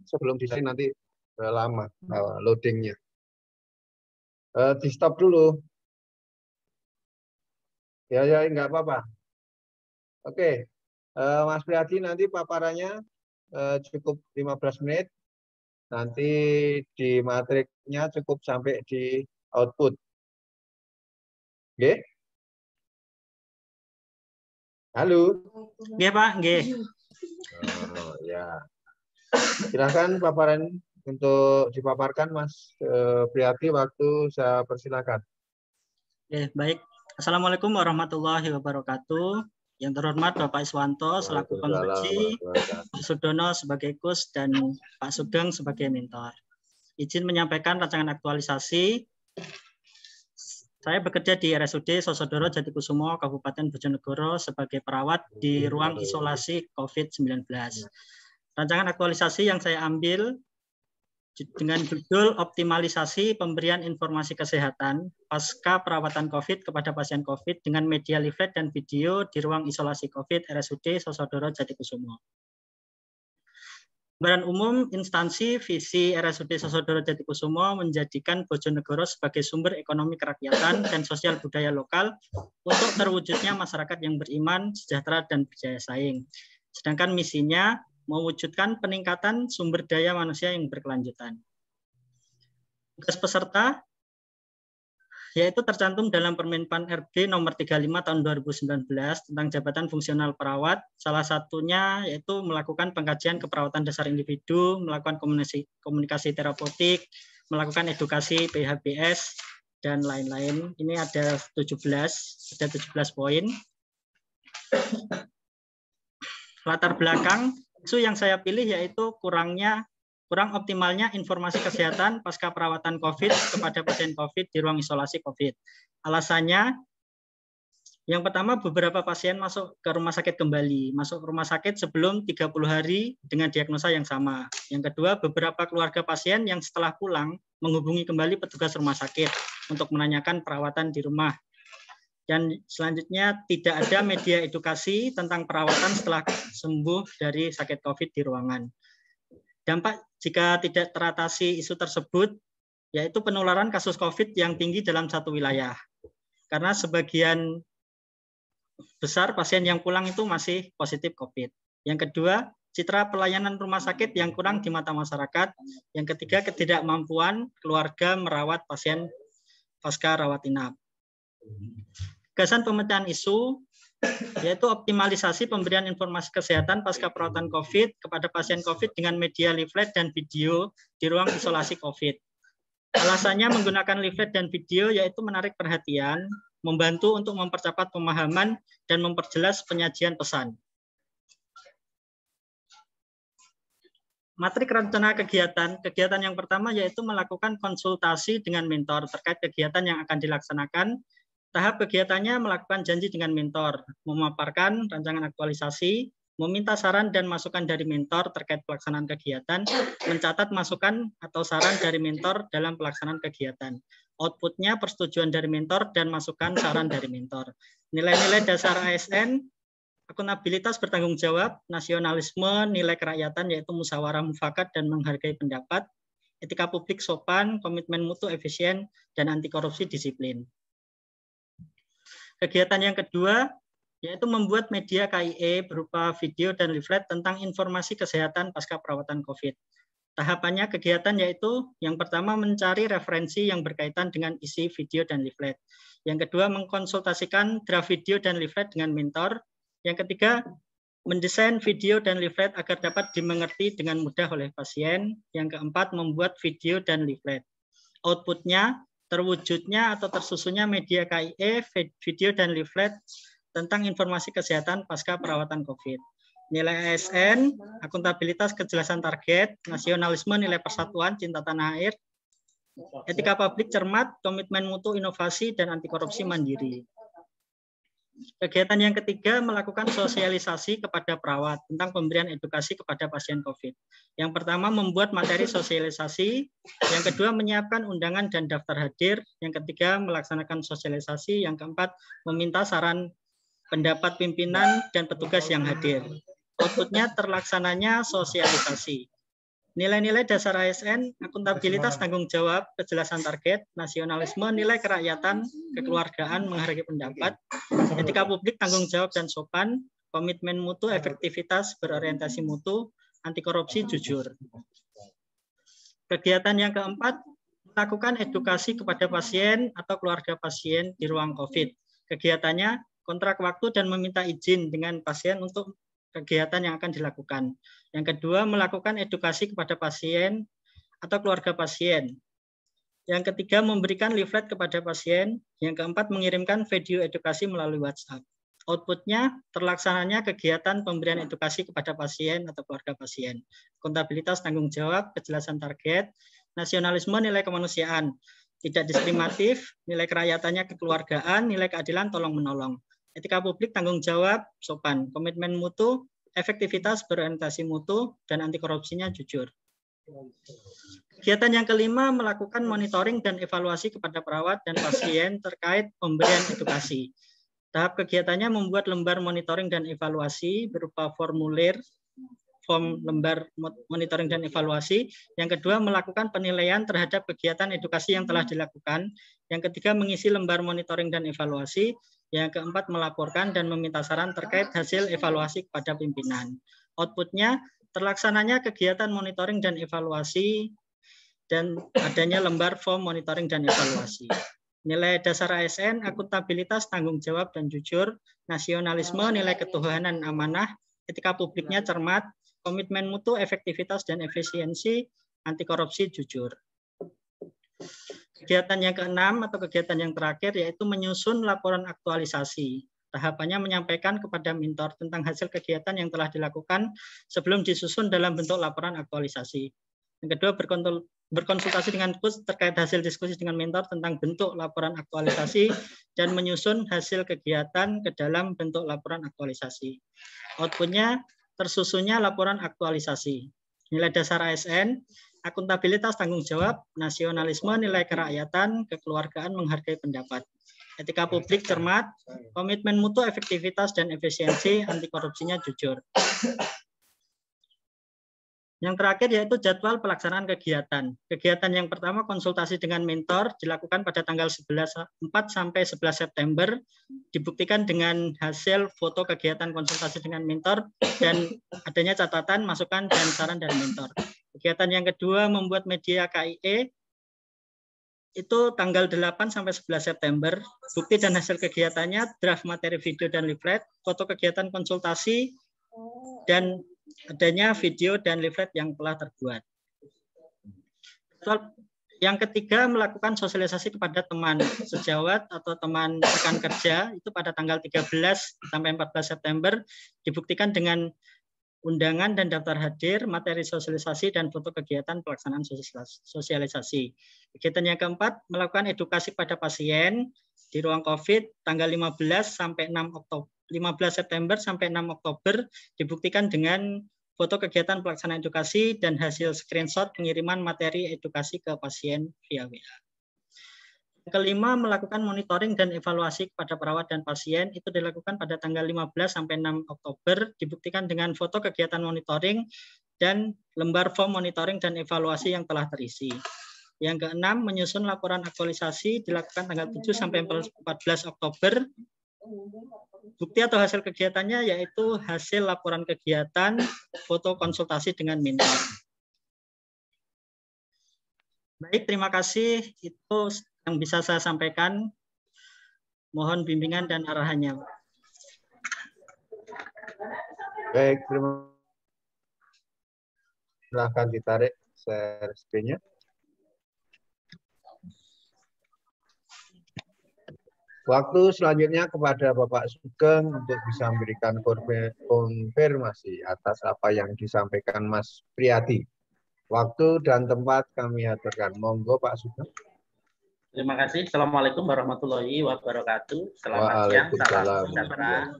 sebelum di nanti lama loadingnya. Di stop dulu. Ya nggak apa-apa. Oke, Mas Priyadi nanti paparannya cukup 15 menit. Nanti di matriknya cukup sampai di output. Oke? Halo? Nggih, Pak, nggih. Oh, ya. Silakan paparan untuk dipaparkan Mas Priyadi, waktu saya persilakan. Oke, baik. Assalamualaikum warahmatullahi wabarakatuh. Yang terhormat Bapak Iswanto selaku penguji, Pak Sudono sebagai kus, dan Pak Sugeng sebagai mentor. Izin menyampaikan rancangan aktualisasi. Saya bekerja di RSUD Sosodoro Jatikusumo, Kabupaten Bojonegoro sebagai perawat di ruang isolasi COVID-19. Rancangan aktualisasi yang saya ambil dengan judul optimalisasi pemberian informasi kesehatan pasca perawatan COVID kepada pasien COVID dengan media leaflet dan video di ruang isolasi COVID RSUD Sosodoro Jatikusumo. Gambaran umum instansi visi RSUD Sosodoro Jatikusumo menjadikan Bojonegoro sebagai sumber ekonomi kerakyatan dan sosial budaya lokal untuk terwujudnya masyarakat yang beriman, sejahtera, dan berdaya saing. Sedangkan misinya mewujudkan peningkatan sumber daya manusia yang berkelanjutan. Tugas peserta yaitu tercantum dalam Permenpan RB nomor 35 tahun 2019 tentang jabatan fungsional perawat. Salah satunya yaitu melakukan pengkajian keperawatan dasar individu, melakukan komunikasi terapeutik, melakukan edukasi PHBS, dan lain-lain. Ini ada 17 poin. Latar belakang isu yang saya pilih yaitu kurang optimalnya informasi kesehatan pasca perawatan COVID kepada pasien COVID di ruang isolasi COVID. Alasannya, yang pertama beberapa pasien masuk ke rumah sakit kembali, masuk ke rumah sakit sebelum 30 hari dengan diagnosa yang sama. Yang kedua, beberapa keluarga pasien yang setelah pulang menghubungi kembali petugas rumah sakit untuk menanyakan perawatan di rumah. Dan selanjutnya tidak ada media edukasi tentang perawatan setelah sembuh dari sakit COVID di ruangan. Dampak jika tidak teratasi isu tersebut, yaitu penularan kasus COVID yang tinggi dalam satu wilayah. Karena sebagian besar pasien yang pulang itu masih positif COVID. Yang kedua, citra pelayanan rumah sakit yang kurang di mata masyarakat. Yang ketiga, ketidakmampuan keluarga merawat pasien pasca rawat inap. Gagasan pemecahan isu yaitu optimalisasi pemberian informasi kesehatan pasca perawatan COVID kepada pasien COVID dengan media leaflet dan video di ruang isolasi COVID. Alasannya menggunakan leaflet dan video yaitu menarik perhatian, membantu untuk mempercepat pemahaman, dan memperjelas penyajian pesan. Matrik rencana kegiatan yang pertama yaitu melakukan konsultasi dengan mentor terkait kegiatan yang akan dilaksanakan. Tahap kegiatannya melakukan janji dengan mentor, memaparkan rancangan aktualisasi, meminta saran dan masukan dari mentor terkait pelaksanaan kegiatan, mencatat masukan atau saran dari mentor dalam pelaksanaan kegiatan. Outputnya persetujuan dari mentor dan masukan saran dari mentor. Nilai-nilai dasar ASN, akuntabilitas bertanggung jawab, nasionalisme, nilai kerakyatan yaitu musyawarah mufakat dan menghargai pendapat, etika publik sopan, komitmen mutu efisien, dan anti korupsi disiplin. Kegiatan yang kedua yaitu membuat media KIE berupa video dan leaflet tentang informasi kesehatan pasca perawatan COVID. Tahapannya kegiatan yaitu yang pertama mencari referensi yang berkaitan dengan isi video dan leaflet. Yang kedua mengkonsultasikan draft video dan leaflet dengan mentor. Yang ketiga mendesain video dan leaflet agar dapat dimengerti dengan mudah oleh pasien. Yang keempat membuat video dan leaflet. Outputnya terwujudnya atau tersusunnya media KIE, video dan leaflet tentang informasi kesehatan pasca perawatan COVID. Nilai ASN, akuntabilitas kejelasan target, nasionalisme nilai persatuan, cinta tanah air, etika publik cermat, komitmen mutu inovasi, dan anti korupsi mandiri. Kegiatan yang ketiga melakukan sosialisasi kepada perawat tentang pemberian edukasi kepada pasien COVID. Yang pertama membuat materi sosialisasi, yang kedua menyiapkan undangan dan daftar hadir, yang ketiga melaksanakan sosialisasi, yang keempat meminta saran pendapat pimpinan dan petugas yang hadir. Outputnya terlaksananya sosialisasi. Nilai-nilai dasar ASN, akuntabilitas, tanggung jawab, kejelasan target, nasionalisme, nilai kerakyatan, kekeluargaan, menghargai pendapat, etika publik, tanggung jawab dan sopan, komitmen mutu, efektivitas, berorientasi mutu, anti korupsi, jujur. Kegiatan yang keempat, melakukan edukasi kepada pasien atau keluarga pasien di ruang COVID. Kegiatannya kontrak waktu dan meminta izin dengan pasien untuk kegiatan yang akan dilakukan. Yang kedua, melakukan edukasi kepada pasien atau keluarga pasien. Yang ketiga, memberikan leaflet kepada pasien. Yang keempat, mengirimkan video edukasi melalui WhatsApp. Outputnya, terlaksananya kegiatan pemberian edukasi kepada pasien atau keluarga pasien. Akuntabilitas, tanggung jawab, kejelasan target, nasionalisme, nilai kemanusiaan, tidak diskriminatif, nilai kerahyatannya kekeluargaan, nilai keadilan, tolong-menolong. Etika publik, tanggung jawab, sopan, komitmen mutu, efektivitas, berorientasi mutu, dan anti korupsinya jujur. Kegiatan yang kelima, melakukan monitoring dan evaluasi kepada perawat dan pasien terkait pemberian edukasi. Tahap kegiatannya membuat lembar monitoring dan evaluasi berupa formulir, form lembar monitoring dan evaluasi. Yang kedua, melakukan penilaian terhadap kegiatan edukasi yang telah dilakukan. Yang ketiga, mengisi lembar monitoring dan evaluasi. Yang keempat, melaporkan dan meminta saran terkait hasil evaluasi kepada pimpinan. Outputnya, terlaksananya kegiatan monitoring dan evaluasi dan adanya lembar form monitoring dan evaluasi. Nilai dasar ASN, akuntabilitas, tanggung jawab dan jujur, nasionalisme, nilai ketuhanan amanah, etika publiknya cermat, komitmen mutu, efektivitas dan efisiensi, anti korupsi jujur. Kegiatan yang keenam atau kegiatan yang terakhir yaitu menyusun laporan aktualisasi. Tahapannya menyampaikan kepada mentor tentang hasil kegiatan yang telah dilakukan sebelum disusun dalam bentuk laporan aktualisasi. Yang kedua, berkonsultasi dengan coach terkait hasil diskusi dengan mentor tentang bentuk laporan aktualisasi dan menyusun hasil kegiatan ke dalam bentuk laporan aktualisasi. Outputnya, tersusunnya laporan aktualisasi. Nilai dasar ASN, akuntabilitas, tanggung jawab, nasionalisme, nilai kerakyatan, kekeluargaan, menghargai pendapat. Etika publik cermat, komitmen mutu, efektivitas dan efisiensi, anti korupsinya jujur. Yang terakhir yaitu jadwal pelaksanaan kegiatan. Kegiatan yang pertama, konsultasi dengan mentor, dilakukan pada tanggal 4 sampai 11 September, dibuktikan dengan hasil foto kegiatan konsultasi dengan mentor dan adanya catatan, masukan, dan saran dari mentor. Kegiatan yang kedua, membuat media KIE, itu tanggal 8 sampai 11 September, bukti dan hasil kegiatannya, draft materi video dan leaflet, foto kegiatan konsultasi, dan adanya video dan leaflet yang telah terbuat. Yang ketiga, melakukan sosialisasi kepada teman sejawat atau teman rekan kerja, itu pada tanggal 13 sampai 14 September, dibuktikan dengan undangan dan daftar hadir, materi sosialisasi, dan foto kegiatan pelaksanaan sosialisasi. Kegiatan yang keempat, melakukan edukasi pada pasien di ruang COVID tanggal 15 sampai 6 Oktober. 15 September sampai 6 Oktober dibuktikan dengan foto kegiatan pelaksanaan edukasi dan hasil screenshot pengiriman materi edukasi ke pasien via WA. Kelima, melakukan monitoring dan evaluasi kepada perawat dan pasien, itu dilakukan pada tanggal 15 sampai 6 Oktober, dibuktikan dengan foto kegiatan monitoring dan lembar form monitoring dan evaluasi yang telah terisi. Yang keenam, menyusun laporan aktualisasi, dilakukan tanggal 7 sampai 14 Oktober, bukti atau hasil kegiatannya yaitu hasil laporan kegiatan, foto konsultasi dengan mentor. Baik, terima kasih. Itu yang bisa saya sampaikan. Mohon bimbingan dan arahannya. Baik, terima kasih. Silahkan ditarik share screen-nya. Waktu selanjutnya kepada Bapak Sugeng untuk bisa memberikan konfirmasi atas apa yang disampaikan Mas Priyati. Waktu dan tempat kami aturkan. Monggo Pak Sugeng. Terima kasih. Assalamualaikum warahmatullahi wabarakatuh. Selamat siang, salam sejahtera.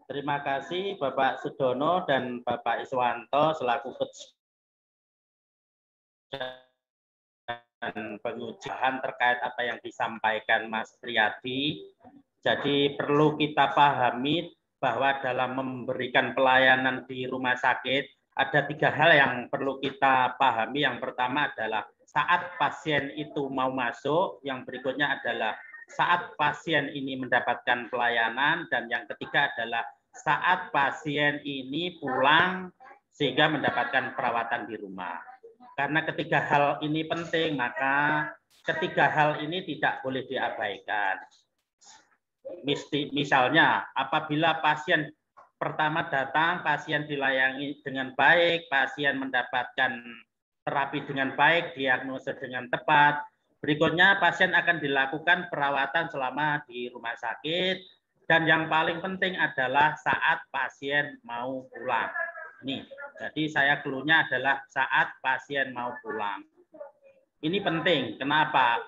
Terima kasih Bapak Sudono dan Bapak Iswanto selaku dan pengujian terkait apa yang disampaikan Mas Priyati. Jadi perlu kita pahami bahwa dalam memberikan pelayanan di rumah sakit ada 3 hal yang perlu kita pahami. Yang pertama adalah saat pasien itu mau masuk, yang berikutnya adalah saat pasien ini mendapatkan pelayanan, dan yang ketiga adalah saat pasien ini pulang sehingga mendapatkan perawatan di rumah. Karena ketiga hal ini penting, maka ketiga hal ini tidak boleh diabaikan. Misalnya, apabila pasien pertama datang, pasien dilayani dengan baik, pasien mendapatkan terapi dengan baik, diagnosa dengan tepat. Berikutnya, pasien akan dilakukan perawatan selama di rumah sakit. Dan yang paling penting adalah saat pasien mau pulang. Nih, jadi saya clue-nya adalah saat pasien mau pulang. Ini penting. Kenapa?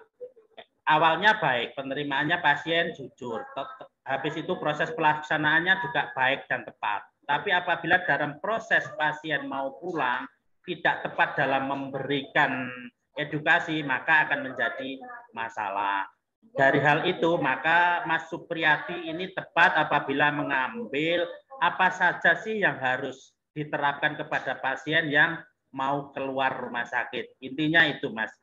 Awalnya baik, penerimaannya pasien jujur. Habis itu proses pelaksanaannya juga baik dan tepat. Tapi apabila dalam proses pasien mau pulang tidak tepat dalam memberikan edukasi, maka akan menjadi masalah. Dari hal itu, maka Mas Supriyadi ini tepat apabila mengambil apa saja sih yang harus diterapkan kepada pasien yang mau keluar rumah sakit. Intinya itu, Mas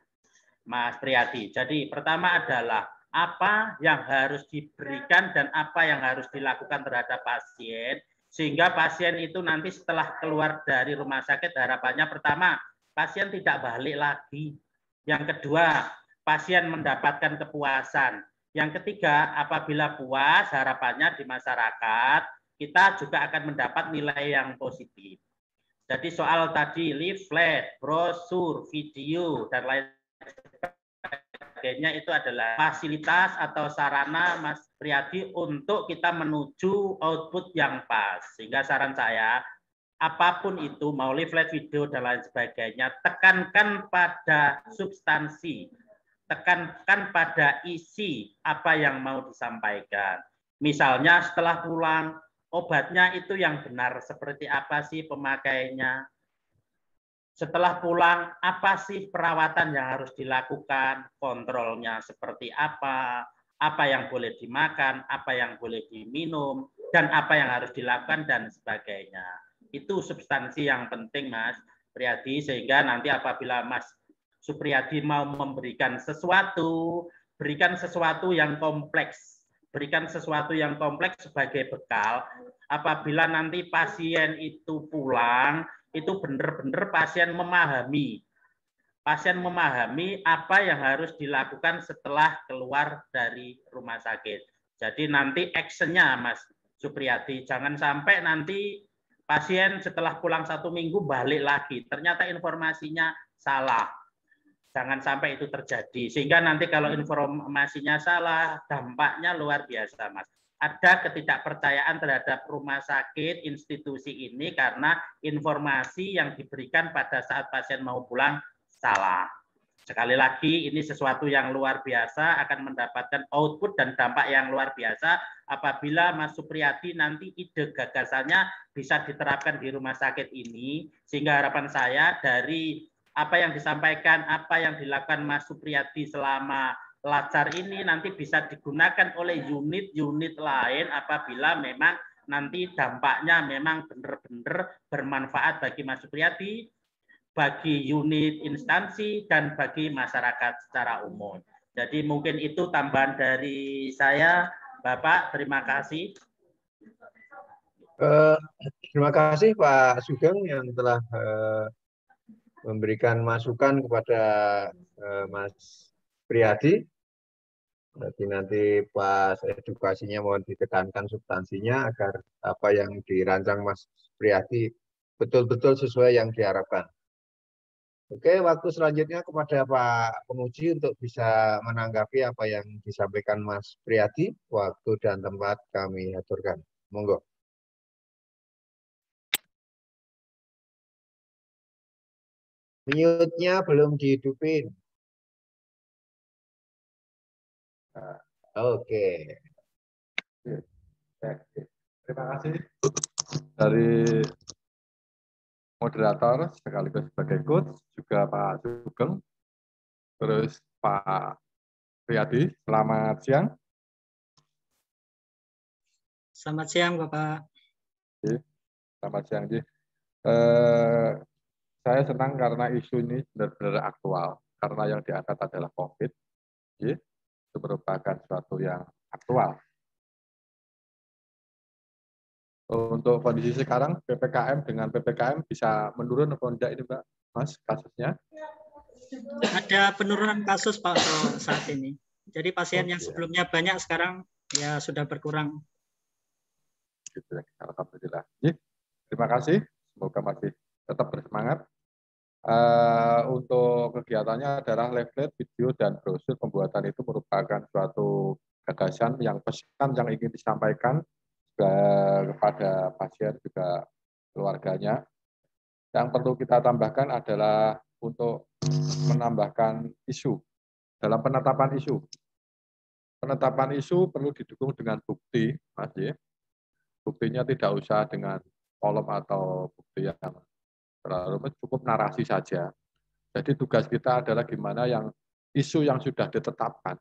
Priyadi. Jadi pertama adalah apa yang harus diberikan dan apa yang harus dilakukan terhadap pasien, sehingga pasien itu nanti setelah keluar dari rumah sakit harapannya pertama, pasien tidak balik lagi. Yang kedua, pasien mendapatkan kepuasan. Yang ketiga, apabila puas, harapannya di masyarakat, kita juga akan mendapat nilai yang positif. Jadi soal tadi leaflet, brosur, video, dan lain sebagainya itu adalah fasilitas atau sarana Mas Priyadi untuk kita menuju output yang pas. Sehingga saran saya, apapun itu, mau leaflet, video, dan lain sebagainya, tekankan pada substansi, tekankan pada isi apa yang mau disampaikan. Misalnya setelah pulang, obatnya itu yang benar seperti apa sih pemakainya. Setelah pulang, apa sih perawatan yang harus dilakukan, kontrolnya seperti apa yang boleh dimakan, apa yang boleh diminum, dan apa yang harus dilakukan, dan sebagainya. Itu substansi yang penting, Mas Priyadi, sehingga nanti apabila Mas Supriyadi mau memberikan sesuatu, berikan sesuatu yang kompleks. Berikan sesuatu yang kompleks sebagai bekal. Apabila nanti pasien itu pulang, itu benar-benar pasien memahami. Pasien memahami apa yang harus dilakukan setelah keluar dari rumah sakit. Jadi nanti actionnya, Mas Supriyadi, jangan sampai nanti pasien setelah pulang 1 minggu balik lagi. Ternyata informasinya salah. Jangan sampai itu terjadi. Sehingga nanti kalau informasinya salah, dampaknya luar biasa, Mas. Ada ketidakpercayaan terhadap rumah sakit, institusi ini karena informasi yang diberikan pada saat pasien mau pulang salah. Sekali lagi, ini sesuatu yang luar biasa, akan mendapatkan output dan dampak yang luar biasa apabila Mas Supriyadi nanti ide gagasannya bisa diterapkan di rumah sakit ini. Sehingga harapan saya dari apa yang disampaikan, apa yang dilakukan Mas Supriyadi selama Lacar ini nanti bisa digunakan oleh unit-unit lain apabila memang nanti dampaknya memang benar-benar bermanfaat bagi Mas Supriyadi, bagi unit instansi, dan bagi masyarakat secara umum. Jadi mungkin itu tambahan dari saya, Bapak. Terima kasih. Terima kasih Pak Sugeng yang telah memberikan masukan kepada Mas Priyadi. Jadi nanti pas edukasinya mohon ditekankan substansinya agar apa yang dirancang Mas Priyadi betul-betul sesuai yang diharapkan. Oke, waktu selanjutnya kepada Pak Penguji untuk bisa menanggapi apa yang disampaikan Mas Priyadi. Waktu dan tempat kami aturkan. Monggo. Mute-nya belum dihidupin. Oke. Terima kasih dari moderator sekaligus sebagai coach, juga Pak Sugeng, terus Pak Priyadi. Selamat siang. Selamat siang, Bapak. Selamat siang. Saya senang karena isu ini benar-benar aktual. Karena yang diangkat adalah COVID. Itu merupakan suatu yang aktual. Untuk kondisi sekarang, PPKM dengan PPKM bisa menurun atau tidak ini, Mbak? Mas, kasusnya? Ada penurunan kasus, Pak, saat ini. Jadi pasien yang sebelumnya banyak, sekarang ya sudah berkurang. Gitu ya, alhamdulillah. Terima kasih. Semoga masih tetap bersemangat. Untuk kegiatannya adalah leaflet, video, dan brosur. Pembuatan itu merupakan suatu gagasan yang pesan yang ingin disampaikan kepada pasien juga keluarganya. Yang perlu kita tambahkan adalah untuk menambahkan isu dalam penetapan isu. Penetapan isu perlu didukung dengan bukti, Mas. Buktinya tidak usah dengan kolom atau bukti yang terlalu, cukup narasi saja. Jadi tugas kita adalah gimana yang isu yang sudah ditetapkan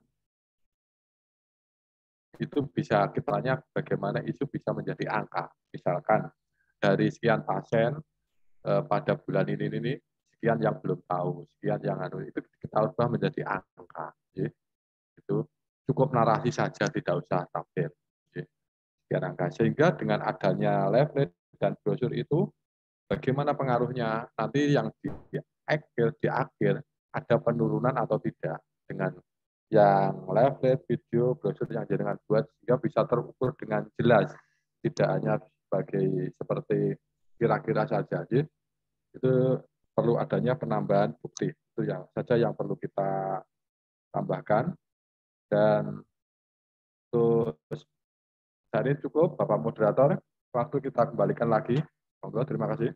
itu bisa kita tanya bagaimana isu bisa menjadi angka. Misalkan dari sekian pasien pada bulan ini sekian yang belum tahu, sekian yang itu kita ubah menjadi angka. Itu cukup narasi saja, tidak usah tafsir. Sekian angka. Sehingga dengan adanya leaflet dan brosur itu bagaimana pengaruhnya nanti yang di akhir ada penurunan atau tidak dengan yang leaflet, video, brosur yang jenengan buat sehingga bisa terukur dengan jelas, tidak hanya sebagai seperti kira-kira saja. Jadi, itu perlu adanya penambahan bukti. Itu yang saja yang perlu kita tambahkan. Dan terus hari ini cukup, Bapak Moderator. Waktu kita kembalikan lagi. Monggo, terima kasih.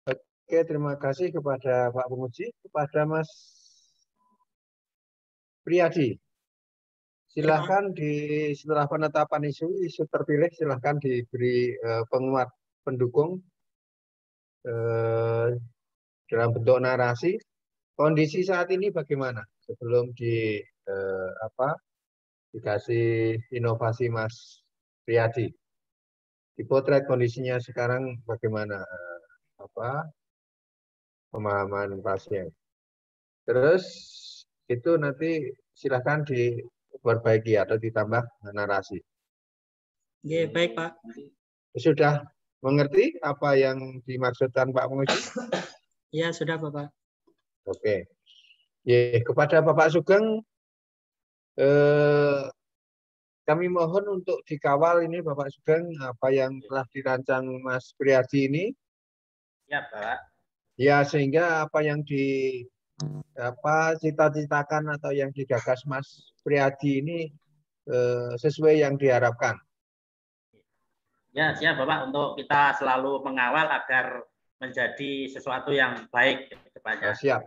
Oke, terima kasih kepada Pak Penguji, kepada Mas Priyadi. Silahkan setelah penetapan isu terpilih, silahkan diberi penguat pendukung dalam bentuk narasi. Kondisi saat ini bagaimana? Sebelum dikasih inovasi Mas Priyadi. Dipotret kondisinya sekarang bagaimana pemahaman pasien. Terus itu nanti silahkan diperbaiki atau ditambah narasi. Oke, baik Pak. Sudah mengerti apa yang dimaksudkan Pak Penguji? Ya, sudah Bapak. Oke. Kepada Bapak Sugeng, kami mohon untuk dikawal ini Bapak Sugeng, apa yang telah dirancang Mas Priyadi ini. Ya, Pak. Ya, sehingga apa yang cita-citakan atau yang digagas Mas Priyadi ini sesuai yang diharapkan. Ya, siap Bapak, untuk kita selalu mengawal agar menjadi sesuatu yang baik ke depannya. Siap.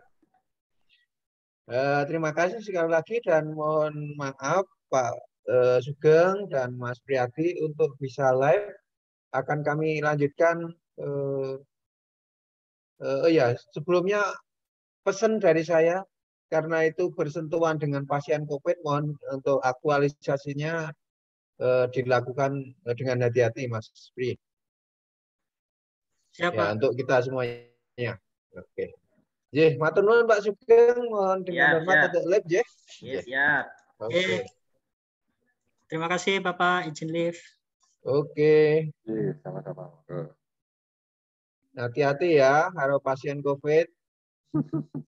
Terima kasih sekali lagi dan mohon maaf Pak Sugeng dan Mas Priyadi untuk bisa live. Akan kami lanjutkan. Sebelumnya pesan dari saya, karena itu bersentuhan dengan pasien COVID, mohon untuk aktualisasinya dilakukan dengan hati-hati, Mas Pri. Siapa? Ya, untuk kita semuanya. Oke. Matur nuwun Pak Sugeng, mohon dengan hormat untuk live, Siap. Oke. Terima kasih Bapak, izin live. Oke. Sama-sama. Hati-hati ya, kalau pasien COVID.